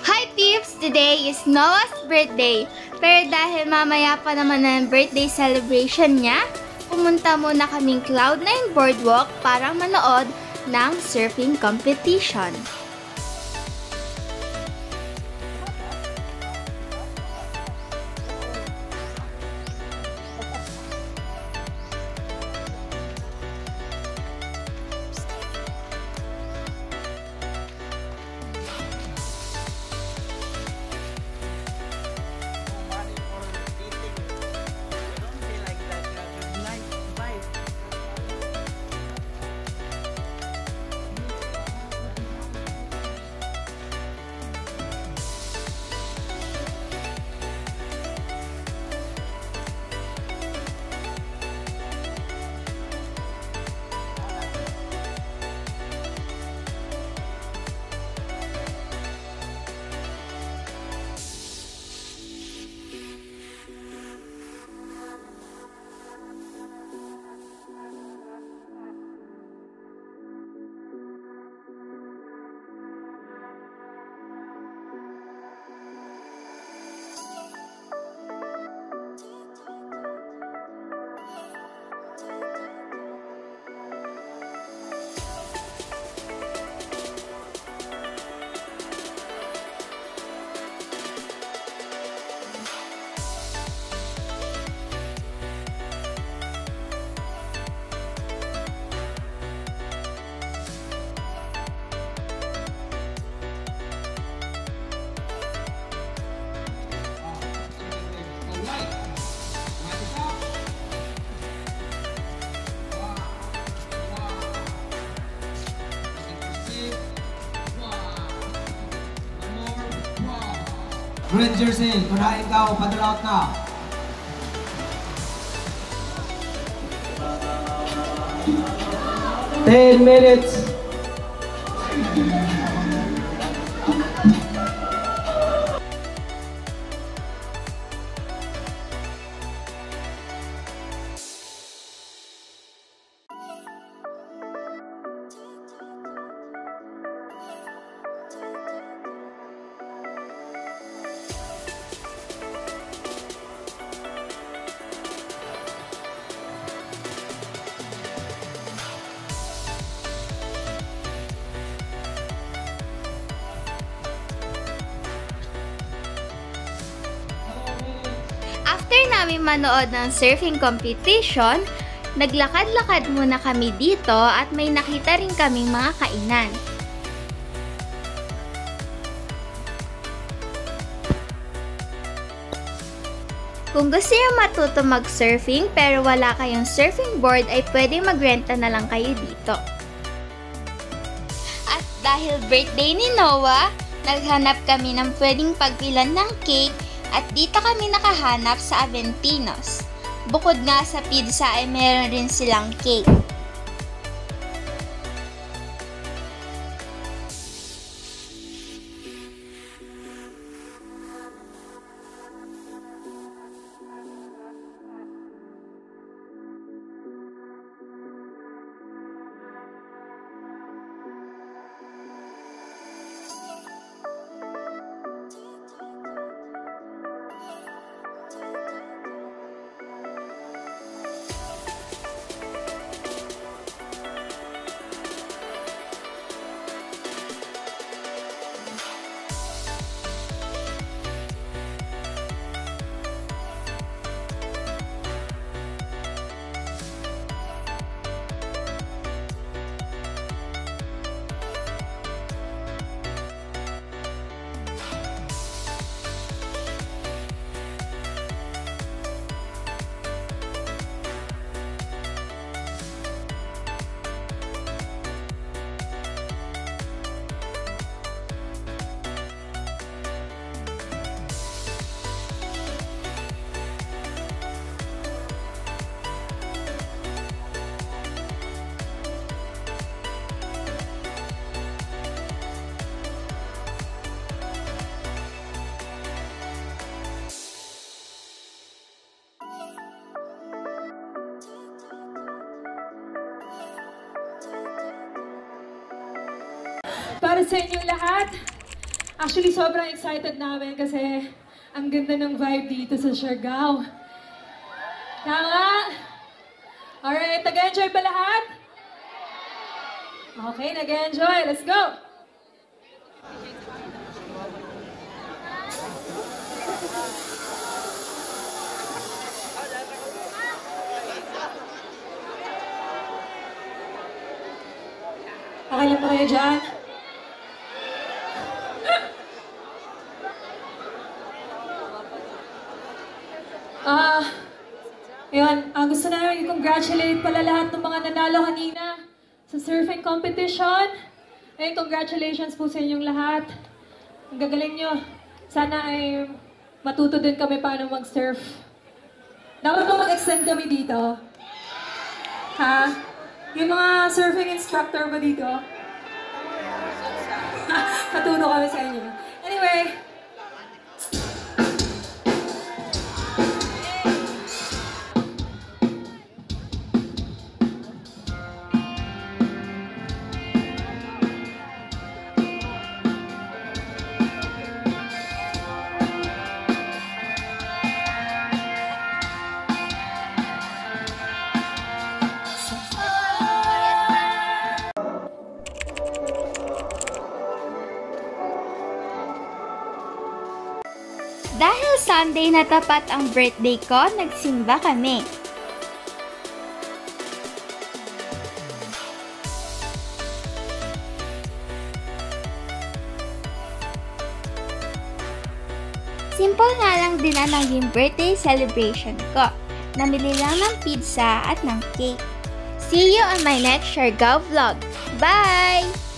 Hi peeps! Today is Noah's birthday. Pero dahil mamaya pa naman ang birthday celebration niya, pumunta muna kaming Cloud9 Boardwalk para manood ng surfing competition. Green jersey, kunain ka o padala out na. Ten minutes. After namin manood ng surfing competition, naglakad-lakad muna kami dito at may nakita rin kaming mga kainan. Kung gusto niyo matuto mag-surfing pero wala kayong surfing board ay pwede magrenta na lang kayo dito. At dahil birthday ni Noah, naghanap kami ng pwedeng pagpilan ng cake at dito kami nakahanap sa Aventinos. Bukod nga sa pizza ay meron rin silang cake. Para sa inyong lahat, actually sobrang excited namin kasi ang ganda ng vibe dito sa Siargao. Tama? Alright, nag-enjoy ba lahat? Okay, nag-enjoy. Let's go! Okay lang ba kayo dyan? Gusto namin i-congratulate pala lahat ng mga nanalo kanina sa surfing competition. Ayun, congratulations po sa inyong lahat. Ang gagaling nyo. Sana ay matuto din kami paano mag-surf. Dapat po mag-extend kami dito. Ha? Yung mga surfing instructor ba dito? Katuro kami sa inyo. Anyway, dahil Sunday na tapat ang birthday ko, nagsimba kami. Simple nga lang din ang naging birthday celebration ko. Namili lang ng pizza at ng cake. See you on my next Siargao vlog. Bye!